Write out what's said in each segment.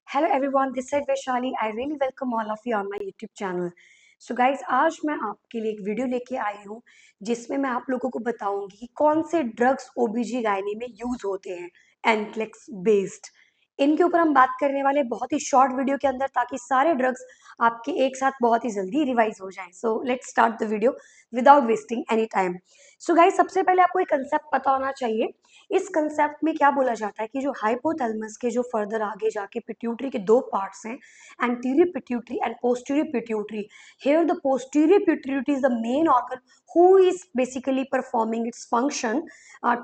Hello everyone, this is Vaishali. I really welcome all of you on my YouTube channel. So guys, आज मैं आपके लिए एक video लेके आई हूँ जिसमें मैं आप लोगों को बताऊंगी कि कौन से ड्रग्स ओबीजी गायनी में यूज होते हैं एनक्लेक्स बेस्ड। इनके ऊपर हम बात करने वाले बहुत ही शॉर्ट वीडियो के अंदर, ताकि सारे ड्रग्स आपके एक साथ बहुत ही जल्दी रिवाइज हो जाएं। So let's start the video without wasting any time. So guys, सबसे पहले आपको एक कंसेप्ट पता होना चाहिए। इस कंसेप्ट में क्या बोला जाता है कि जो हाइपोथैलेमस के जो फर्दर आगे जाके पिट्यूटरी के दो पार्ट्स हैं, anterior pituitary and posterior pituitary. Here the posterior pituitary is the main organ who is basically performing its function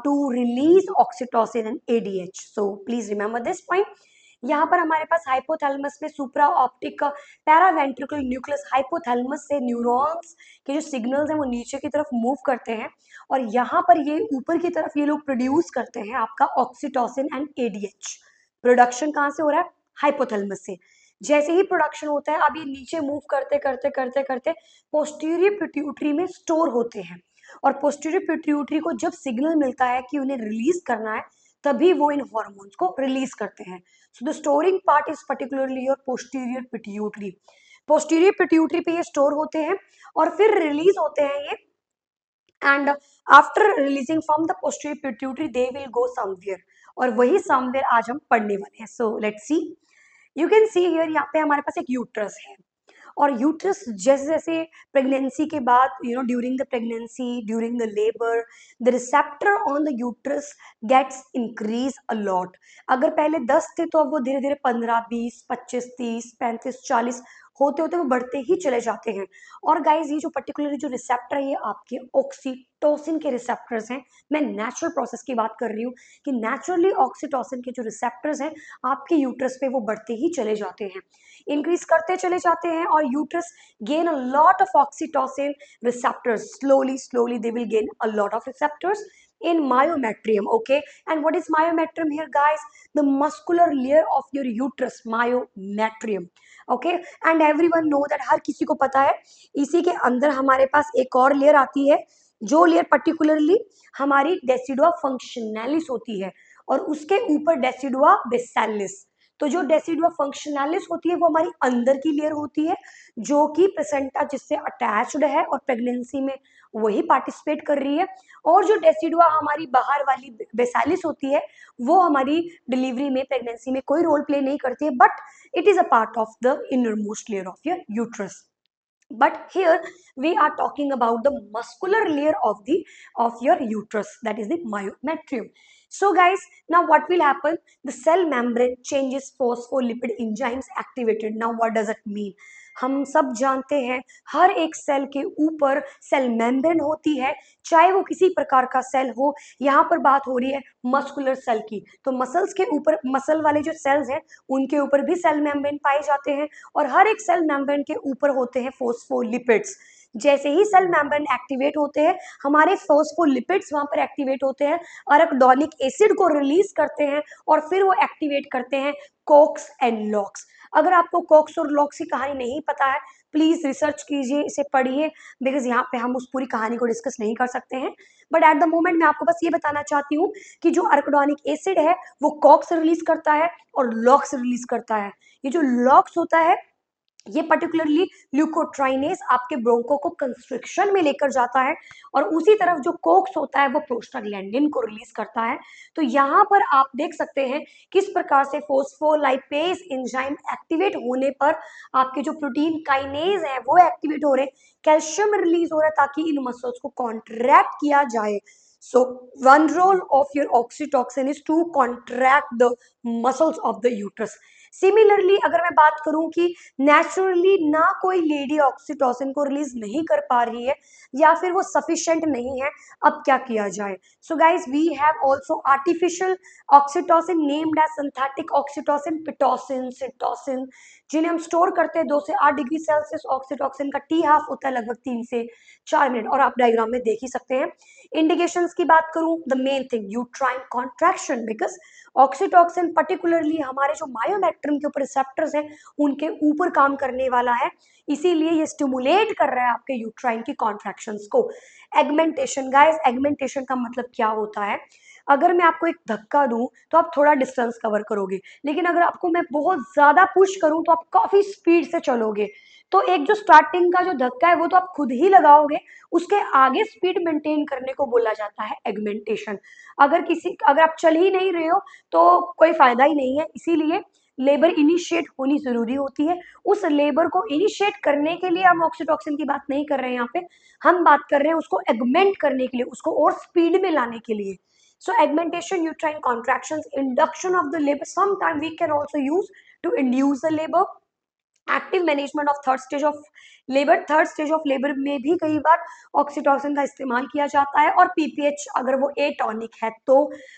to release oxytocin and ADH. So please remember this point. यहाँ पर हमारे पास hypothalamus में सुप्रा optic paraventricular nucleus, hypothalamus से neurons के जो signals हैं वो नीचे की तरफ मूव करते हैं और यहाँ पर ये ऊपर की तरफ ये लोग प्रोड्यूस करते हैं आपका ऑक्सीटोसिन एंड एडीएच। प्रोडक्शन कहाँ से हो रहा है? हाइपोथैलेमस से। जैसे ही प्रोडक्शन होता है, अब ये नीचे मूव करते करते करते करते पोस्टीरियर पिट्यूटरी में स्टोर होते हैं और पोस्टीरियर पिट्यूटरी को जब सिग्नल मिलता है कि उन्हें रिलीज करना है, तभी वो इन हॉर्मोन्स को रिलीज करते हैं। So the storing part is particularly your posterior pituitary. Posterior pituitary पे ये स्टोर होते हैं और फिर रिलीज होते हैं ये, and after releasing from the posterior pituitary they will go somewhere, और वही समवेयर आज हम पढ़ने वाले हैं। So let's see, you can see here, यहाँ पे हमारे पास एक यूट्रस है और यूट्रस जैसे जैसे प्रेगनेंसी के बाद during the pregnancy, during the labour, the receptor on the uterus gets increase a lot. अगर पहले 10 थे तो अब वो धीरे धीरे 15, 20, 25, 30, 35, 40 होते होते वो बढ़ते ही चले जाते हैं। और गाइज, ये जो पर्टिकुलरली जो रिसेप्टर है ये आपके ऑक्सीटोसिन के रिसेप्टर्स हैं। मैं नेचुरल प्रोसेस की बात कर रही हूँ कि नेचुरली ऑक्सीटोसिन के जो रिसेप्टर्स हैं आपके यूट्रस पे वो बढ़ते ही चले जाते हैं, इंक्रीज करते चले जाते हैं और uterus gain a lot of oxytocin receptors. slowly they will gain a lot of receptors in myometrium. Okay, and what is myometrium here guys? The muscular layer of your uterus, myometrium. Okay, and everyone know that, हर किसी को पता है। इसी के अंदर हमारे पास एक और लेयर आती है, जो लेयर पर्टिकुलरली हमारी डेसिडुआ फंक्शनैलिस होती है और उसके ऊपर डेसिडुआ बेसालिस। तो जो डेसिडुआ फंक्शनैलिस होती है वो हमारी अंदर की लेयर होती है, जो कि प्लेसेंटा जिससे अटैच्ड है और प्रेगनेंसी में वही पार्टिसिपेट कर रही है। और जो डेसिडुआ हमारी बाहर वाली बेसालिस होती है वो हमारी डिलीवरी में, प्रेगनेंसी में कोई रोल प्ले नहीं करती है, but it is a part of the innermost layer of your uterus. But here we are talking about the muscular layer of your uterus, that is the myometrium. So guys, now what will happen? The cell membrane changes, phospholipid enzymes activated. Now what does it mean? हम सब जानते हैं हर एक cell के ऊपर cell membrane होती है, चाहे वो किसी प्रकार का सेल हो। यहाँ पर बात हो रही है मस्कुलर सेल की, तो मसल्स के ऊपर, मसल वाले जो सेल्स हैं उनके ऊपर भी सेल मेम्ब्रेन पाए जाते हैं और हर एक सेल मेम्ब्रेन के ऊपर होते हैं फोस्फोलिपिड्स। जैसे ही सेल मेम्ब्रेन एक्टिवेट होते हैं, हमारे फोस्फोलिपिड्स वहां पर एक्टिवेट होते हैं, अराकिडोनिक एसिड को रिलीज करते हैं और फिर वो एक्टिवेट करते हैं कोक्स एंड लॉक्स। अगर आपको कोक्स और लॉक्स की कहानी नहीं पता है, प्लीज रिसर्च कीजिए, इसे पढ़िए, बिकॉज यहाँ पे हम उस पूरी कहानी को डिस्कस नहीं कर सकते हैं। बट एट द मोमेंट मैं आपको बस ये बताना चाहती हूँ कि जो अराकिडोनिक एसिड है वो कॉक्स रिलीज करता है और लॉक्स रिलीज करता है। ये जो लॉक्स होता है ये पर्टिकुलरली ल्यूकोट्राइनेज आपके ब्रोंको को कंस्ट्रिक्शन में लेकर जाता है और उसी तरफ जो कोक्स होता है वो प्रोस्टाग्लैंडिन को रिलीज करता है। तो यहाँ पर आप देख सकते हैं किस प्रकार से फोस्फोलाइपेज एंजाइम एक्टिवेट होने पर आपके जो प्रोटीन काइनेज है वो एक्टिवेट हो रहे हैं, कैल्शियम रिलीज हो रहा है ताकि इन मसल्स को कॉन्ट्रैक्ट किया जाए। So one role of your oxytocin is to contract the muscles of the uterus. Similarly अगर मैं बात करूं कि नेचुरली ना कोई लेडी ऑक्सीटोसिन को रिलीज नहीं कर पा रही है या फिर वो सफिशिएंट नहीं है, अब क्या किया जाए? So guys, we have also artificial oxytocin named as synthetic oxytocin, pitocin, cytocin, जिन्हें हम स्टोर करते हैं 2 से 8 डिग्री सेल्सियस। ऑक्सीटोसिन का टी हाफ होता है लगभग 3 से 4 मिनट, और आप डायग्राम में देख ही सकते हैं। इंडिकेशंस की बात करूं, the main thing uterine contraction, because oxytocin particularly हमारे जो मायोमेट्रियम के ऊपर रिसेप्टर्स हैं उनके ऊपर काम करने वाला है, इसीलिए ये स्टिमुलेट कर रहा है आपके यूट्राइन की कॉन्ट्रैक्शंस को। एगमेंटेशन गाइस, एगमेंटेशन का मतलब क्या होता है? अगर मैं आपको एक धक्का दूं तो आप थोड़ा डिस्टेंस कवर करोगे, लेकिन अगर आपको मैं बहुत ज्यादा पुश करूं तो आप काफी स्पीड से चलोगे। तो एक जो स्टार्टिंग का जो धक्का है वो तो आप खुद ही लगाओगे, उसके आगे स्पीड मेंटेन करने को बोला जाता है एगमेंटेशन। अगर आप चल ही नहीं रहे हो तो कोई फायदा ही नहीं है, इसीलिए लेबर इनिशिएट होनी जरूरी होती है। उस लेबर को इनिशिएट करने के लिए हम ऑक्सीटोसिन की बात नहीं कर रहे हैं यहाँ पे, हम बात कर रहे हैं उसको एगमेंट करने के लिए, उसको और स्पीड में लाने के लिए। So augmentation, uterine contractions, induction of the labor. Sometimes we can also use to induce the labor. Active management of third stage of labour, third stage of labour में भी कई बार ऑक्सीटोसिन का इस्तेमाल किया जाता है। और पीपीएच अगर वो ए टॉनिक है तो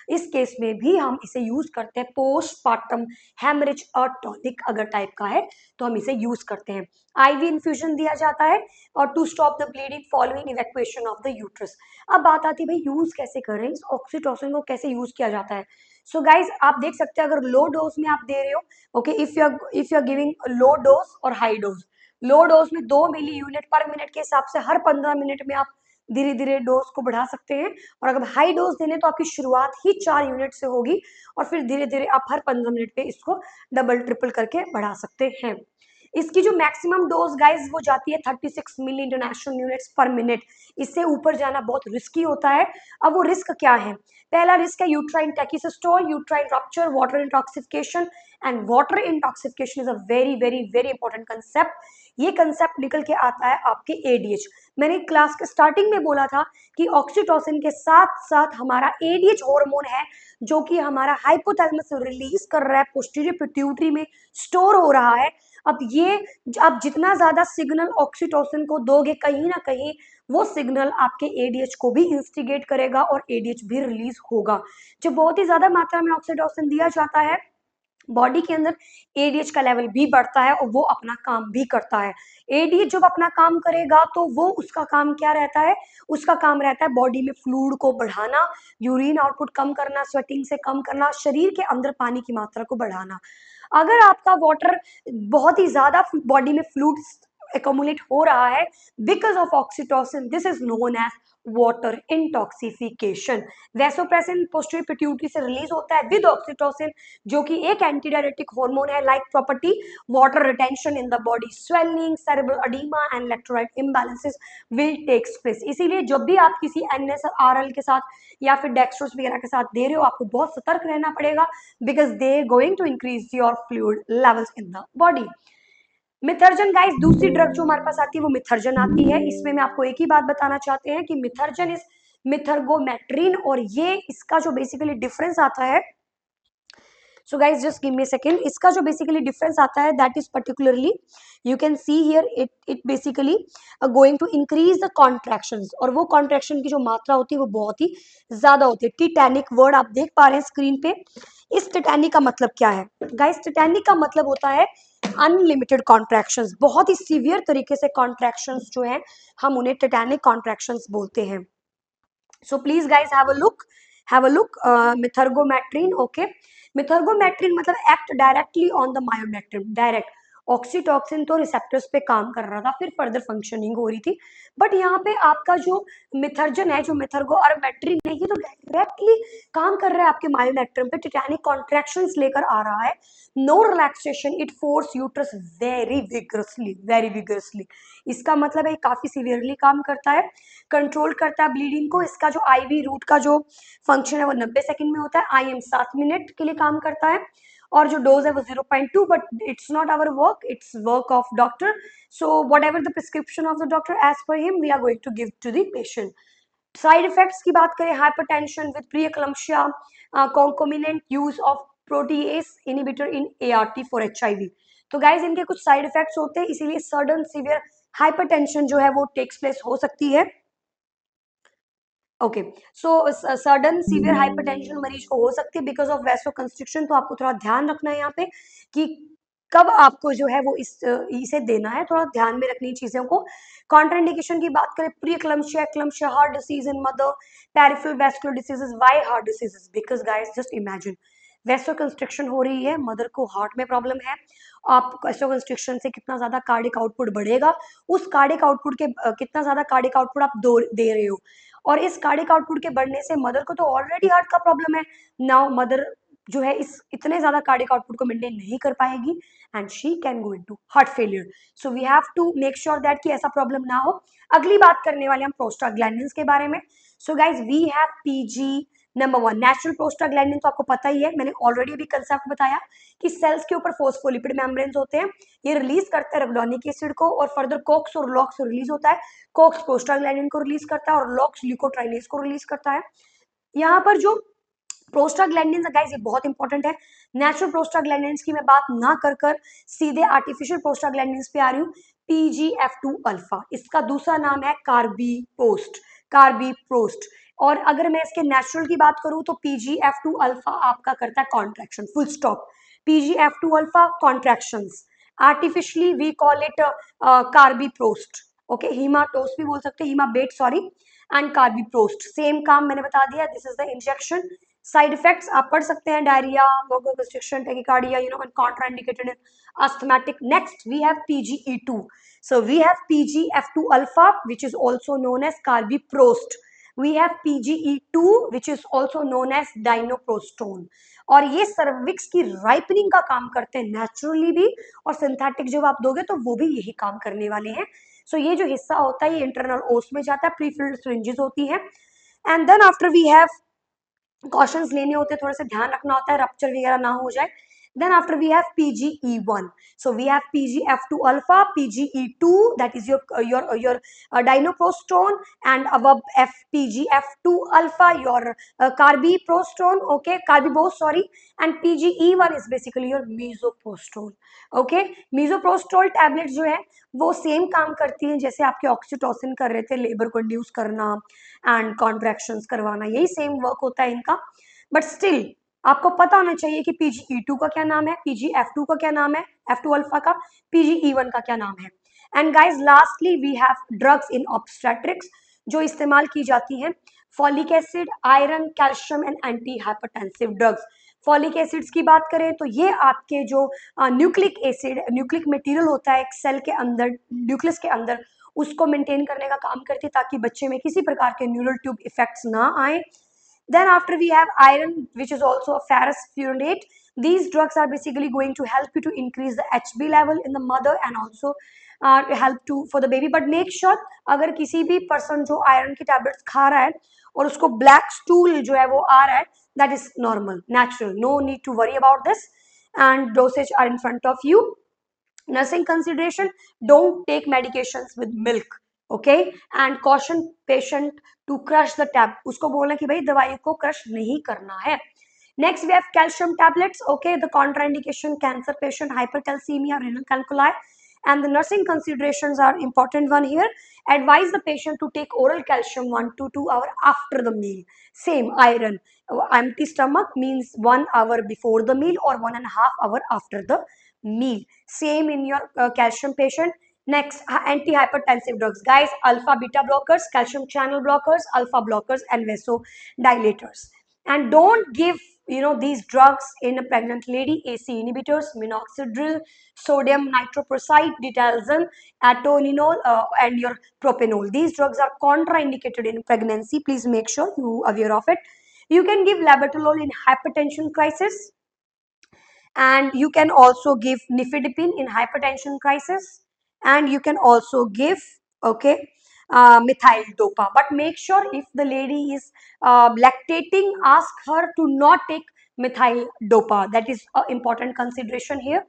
इस केस में भी हम इसे यूज करते हैं। पोस्टपार्टम हेमरेज और टॉनिक अगर टाइप का है तो हम इसे यूज करते हैं। आईवी इन्फ्यूजन दिया जाता है और to stop the bleeding following evacuation of the uterus. अब बात आती है भाई यूज कैसे कर रहे हैं, इस ऑक्सीटोसिन को कैसे यूज किया जाता है। सो गाइज आप देख सकते हैं अगर लो डोज में आप दे रहे हो, okay, if you are giving low dose और हाई डोज, लो डोज में 2 मिली यूनिट पर मिनट के हिसाब से हर 15 मिनट में आप धीरे धीरे डोज को बढ़ा सकते हैं। और अगर हाई डोज देने तो आपकी शुरुआत ही 4 यूनिट से होगी और फिर धीरे धीरे आप हर 15 मिनट पे इसको डबल ट्रिपल करके बढ़ा सकते हैं। इसकी जो मैक्सिमम डोज गाइज वो जाती है 36 मिली इंटरनेशनल यूनिट्स पर मिनट। इससे ऊपर जाना बहुत रिस्की होता है। अब वो रिस्क क्या है? पहला रिस्क है uterine tachysystole, uterine rupture, water intoxification. And water intoxification is a very very very important concept. ये कंसेप्ट निकल के आता है आपके एडीएच। मैंने क्लास के स्टार्टिंग में बोला था कि ऑक्सीटोसिन के साथ साथ हमारा एडीएच हार्मोन है जो कि हमारा हाइपोथैलेमस रिलीज कर रहा है, पोस्टीरियर पिट्यूटरी में स्टोर हो रहा है। अब ये आप जितना ज्यादा सिग्नल ऑक्सीटोसिन को दोगे कहीं ना कहीं वो सिग्नल आपके एडीएच को भी इंस्टिगेट करेगा और एडीएच भी रिलीज होगा। जब बहुत ही ज्यादा मात्रा में ऑक्सीटोसिन दिया जाता है बॉडी के अंदर, एडीएच का लेवल भी बढ़ता है और वो अपना काम भी करता है। एडीएच जब अपना काम करेगा तो वो उसका काम क्या रहता है? उसका काम रहता है बॉडी में फ्लूइड को बढ़ाना, यूरिन आउटपुट कम करना, स्वेटिंग से कम करना, शरीर के अंदर पानी की मात्रा को बढ़ाना। अगर आपका वाटर बहुत ही ज्यादा बॉडी में फ्लूइड एकोमुलेट हो रहा है because of oxytocin, this is known as water intoxification. Vasopressin posterior pituitary से रिलीज होता है विद ऑक्सीटोसिन जो कि एक एंटीडायरेटिक हार्मोन है, like property water retention in the body, swelling, cerebral oedema and electrolyte imbalances will takes place. इसीलिए जब भी आप किसी एनएसआरएल के साथ या फिर डेक्सट्रोज वगैरह के साथ दे रहे हो आपको बहुत सतर्क रहना पड़ेगा because they going to increase your fluid levels in the body. Methergine guys दूसरी ड्रग जो हमारे पास आती है वो मिथर्जन आती है। इसमें मैं आपको एक ही बात बताना चाहते हैं कि मिथर्जन इज मिथर्गोमेट्रिन और ये इसका जो बेसिकली डिफरेंस आता है, so guys just give me second, इसका जो बेसिकली डिफरेंस आता है that is particularly you can see here it basically going to increase the contractions और वो कॉन्ट्रैक्शन की जो मात्रा होती है वो बहुत ही ज्यादा होती है। टिटैनिक वर्ड आप देख पा रहे हैं स्क्रीन पे। इस टिटैनिक का मतलब क्या है गाइस? टिटैनिक का मतलब होता है अनलिमिटेड कॉन्ट्रैक्शंस, बहुत ही सीवियर तरीके से कॉन्ट्रैक्शंस जो है हम उन्हें टिटैनिक कॉन्ट्रैक्शंस बोलते हैं। So please guys have a look methergometrine, okay. Methergometrine मतलब act directly on the myometrium, direct. Oxytocin तो रिसेप्टर्स पे काम कर रहा था फिर फर्दर फंक्शनिंग हो रही थी, बट यहाँ पे आपका जो मिथर्जन है, जो मिथर्गो और मेट्रिन है, ये तो डायरेक्टली काम कर रहा है आपके मायोमेट्रिन पे, टिटैनिक कॉन्ट्रैक्शंस लेकर आ रहा है। No relaxation, it force uterus very vigorously, very vigorously. इसका मतलब है काफी सीवियरली काम करता है, कंट्रोल करता है ब्लीडिंग को। इसका जो आईवी रूट का जो फंक्शन है वो 90 सेकंड में होता है, आईएम 7 मिनट के लिए काम करता है और जो डोज है वो 0.2, but it's not our work, it's work of doctor. So whatever the prescription of the doctor as per him we are going to give to the patient. Side effects की बात करें, hypertension with preeclampsia, concomitant use of protease inhibitor in ART for HIV. तो guys इनके कुछ side effects होते हैं, इसीलिए sudden severe hypertension जो है वो टेक्स प्लेस हो सकती है। Okay, so sudden severe hypertension मरीज को हो सकती है बिकॉज ऑफ वैसो कंस्ट्रिक्शन। तो आपको थोड़ा ध्यान रखना है यहाँ पे कि कब आपको जो है वो इसे देना है, थोड़ा ध्यान में रखनी चीजों को। कॉन्ट्राइंडिकेशन की बात करें, pre eclampsia, eclampsia, heart disease in mother, peripheral vascular diseases. Why heart diseases? Because guys just imagine वेसो constriction हो रही है, मदर को हार्ट में प्रॉब्लम है, आप वेसो कंस्ट्रिक्शन से कितना ज्यादा कार्डिक आउटपुट बढ़ेगा, उस कार्डिक आउटपुट के कितना ज्यादा कार्डिक आउटपुट आप दे रहे हो, और इस कार्डिक आउटपुट के बढ़ने से मदर को तो ऑलरेडी हार्ट का प्रॉब्लम है, नाउ मदर जो है इस इतने ज्यादा कार्डिक आउटपुट को मेंटेन नहीं कर पाएगी and she can go into heart failure. So we have to make sure that कि ऐसा प्रॉब्लम ना हो। अगली बात करने वाले हम प्रोस्टाग्लैंडिन्स के बारे में। So guys we have PG number 1 natural prostaglandin, तो आपको पता ही है, मैंने ऑलरेडी अभी कंसेप्ट बताया कि सेल्स के ऊपर फोस्फोलिपिड मेम्ब्रेन्स होते हैं, ये रिलीज करते हैं रेगुडोनिक एसिड को, और फर्दर कोक्स और लॉक्स रिलीज होता है, कोक्स प्रोस्टाग्लैंडिन को रिलीज करता है और लॉक्स ल्यूकोट्राइनेज को रिलीज करता है। यहाँ पर जो प्रोस्टाग्लैंडिन्स गाइस ये बहुत इंपॉर्टेंट है, नेचुरल प्रोस्टाग्लैंडिन्स की मैं बात ना कर सीधे आर्टिफिशियल प्रोस्टाग्लैंडिन्स पे आ रही हूँ, PGF2 अल्फा, इसका दूसरा नाम है कार्बीप्रोस्ट। और अगर मैं इसके नेचुरल की बात करूं तो PGF2 अल्फा आपका करता है contraction, full stop, PGF2 alpha contractions, artificially we call it carboprost, okay, हीमाटोस भी बोल सकते हैं, Hemabate sorry, and carboprost, same काम मैंने बता दिया, this is the injection. Side effects आप पढ़ सकते हैं, diarrhoea, vasoconstriction, tachycardia, and contraindicated in asthmatic. Next we have PGE2. So we have PGF2 alpha, which is also known as carbiprost. We have PGE2, which is also known as dinoprostone. और ये cervix की ripening का काम करते हैं naturally भी, और synthetic जब आप दोगे तो वो भी यही काम करने वाले हैं। सो ये जो हिस्सा होता है ये इंटरनल ओस में जाता है, प्रीफिल्ड सिरिंजेस होती है, and then after we have cautions लेने होते हैं, थोड़ा सा ध्यान रखना होता है रप्चर वगैरह ना हो जाए। Then after we have PGE1, so we have PGF2 alpha, PGE2, that is your dinoprostone, and above PGF2 alpha your carbiprostone, okay, carbibose sorry, and PGE1 is basically your mesoprostol, okay। mesoprostol tablet जो है वो same काम करती है जैसे आपके oxytocin कर रहे थे, लेबर को इंड्यूस करना एंड कॉन्ट्रैक्शंस करवाना, यही सेम वर्क होता है इनका, बट स्टिल आपको पता होना चाहिए कि PGE2 का क्या नाम है, PGF2 का क्या नाम है, F2 अल्फा का, PGE1 का क्या नाम है। And guys lastly we have drugs in obstetrics जो इस्तेमाल की जाती हैं, folic acid, iron, calcium and anti hypertensive drugs. Folic acids की बात करें तो ये आपके जो न्यूक्लिक एसिड, न्यूक्लिक मटेरियल होता है एक सेल के अंदर, न्यूक्लियस के अंदर, उसको मेंटेन करने का काम करती है ताकि बच्चे में किसी प्रकार के न्यूरल ट्यूब इफेक्ट्स ना आए। Then after we have iron, which is also a ferrous furanate. These drugs are basically going to help you to increase the HB level in the mother and also help to for the baby. But make sure अगर किसी भी person जो iron की tablets खा रहा है और उसको black stool जो है वो आ रहा है, that is normal, natural, no need to worry about this, and dosage are in front of you. Nursing consideration, don't take medications with milk, okay, and caution patient to crush the tab, उसको बोलना कि भाई दवाई को crush नहीं करना है। Next we have calcium tablets, okay, the contraindication, cancer patient, hypercalcemia, renal calculi, and the nursing considerations are important one here. Advise the patient to take oral calcium 1 to 2 hours after the meal. Same iron, empty stomach means 1 hour before the meal or 1.5 hours after the meal. Same in your calcium patient. Next, antihypertensive drugs, guys, alpha beta blockers, calcium channel blockers, alpha blockers, and vasodilators. And don't give these drugs in a pregnant lady. AC inhibitors, minoxidil, sodium nitroprusside, ditalzin, atoninol, and your propanol. These drugs are contraindicated in pregnancy. Please make sure you are aware of it. You can give labetalol in hypertension crisis, and you can also give nifedipine in hypertension crisis, and you can also give, okay, methyl dopa. But make sure if the lady is lactating, ask her to not take methyl dopa. That is an important consideration here.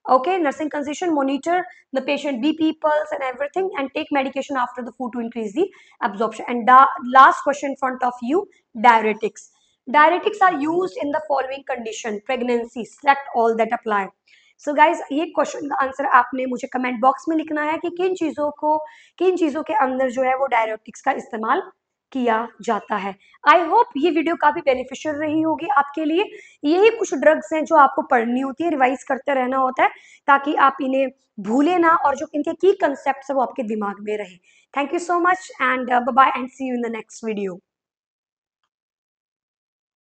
Okay, nursing consideration, monitor the patient BP, pulse and everything, and take medication after the food to increase the absorption. And the last question in front of you, diuretics. Diuretics are used in the following condition: pregnancy, select all that apply. So guys ये question का answer आपने मुझे comment box में लिखना है कि किन चीजों के अंदर जो है वो डायरेटिक्स का इस्तेमाल किया जाता है। आई होप ये वीडियो काफी बेनिफिशियल रही होगी आपके लिए। यही कुछ ड्रग्स हैं जो आपको पढ़नी होती है, रिवाइज करते रहना होता है ताकि आप इन्हें भूले ना और जो इनके की कंसेप्ट है वो आपके दिमाग में रहे। Thank you so much and bye bye and see you in the next video.